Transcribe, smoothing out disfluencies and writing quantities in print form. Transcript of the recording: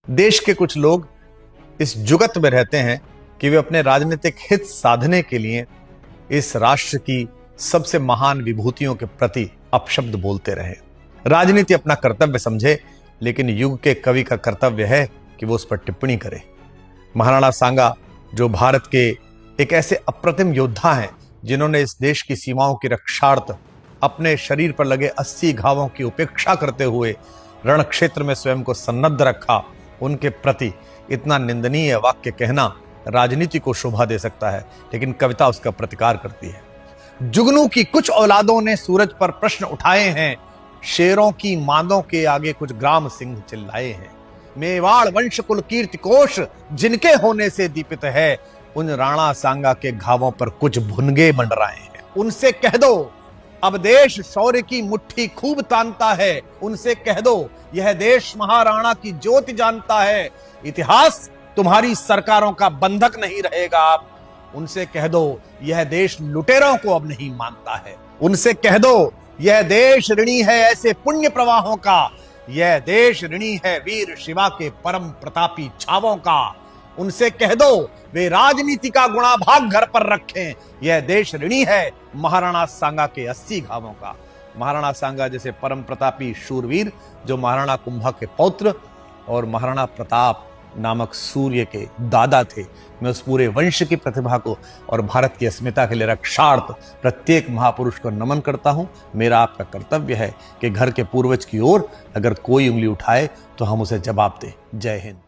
देश के कुछ लोग इस जुगत में रहते हैं कि वे अपने राजनीतिक हित साधने के लिए इस राष्ट्र की सबसे महान विभूतियों के प्रति अपशब्द बोलते रहे। राजनीति अपना कर्तव्य समझे, लेकिन युग के कवि का कर्तव्य है कि वो उस पर टिप्पणी करे। महाराणा सांगा, जो भारत के एक ऐसे अप्रतिम योद्धा हैं जिन्होंने इस देश की सीमाओं की रक्षार्थ अपने शरीर पर लगे 80 घावों की उपेक्षा करते हुए रण क्षेत्र में स्वयं को सन्नद्ध रखा, उनके प्रति इतना निंदनीय वाक्य कहना राजनीति को शोभा दे सकता है, लेकिन कविता उसका प्रतिकार करती है। जुगनू की कुछ औलादों ने सूरज पर प्रश्न उठाए हैं, शेरों की मांदों के आगे कुछ ग्राम सिंह चिल्लाए हैं। मेवाड़ वंश कुल कीर्ति कोश जिनके होने से दीपित है, उन राणा सांगा के घावों पर कुछ भुनगे मंडराए हैं। उनसे कह दो अब देश शौर्य की मुट्ठी खूब तानता है, उनसे कह दो यह देश महाराणा की ज्योति जानता है, इतिहास तुम्हारी सरकारों का बंधक नहीं रहेगा। आप उनसे कह दो यह देश लुटेरों को अब नहीं मानता है, उनसे कह दो यह देश ऋणी है ऐसे पुण्य प्रवाहों का, यह देश ऋणी है वीर शिवा के परम प्रतापी छावों का। उनसे कह दो वे राजनीति का गुणाभाग घर पर रखें, यह देश ऋणी है महाराणा सांगा के 80 घावों का। महाराणा सांगा जैसे परम प्रतापी शूरवीर, जो महाराणा कुंभा के पौत्र और महाराणा प्रताप नामक सूर्य के दादा थे, मैं उस पूरे वंश की प्रतिभा को और भारत की अस्मिता के लिए रक्षार्थ प्रत्येक महापुरुष को नमन करता हूं। मेरा आपका कर्तव्य है कि घर के पूर्वज की ओर अगर कोई उंगली उठाए तो हम उसे जवाब दें। जय हिंद।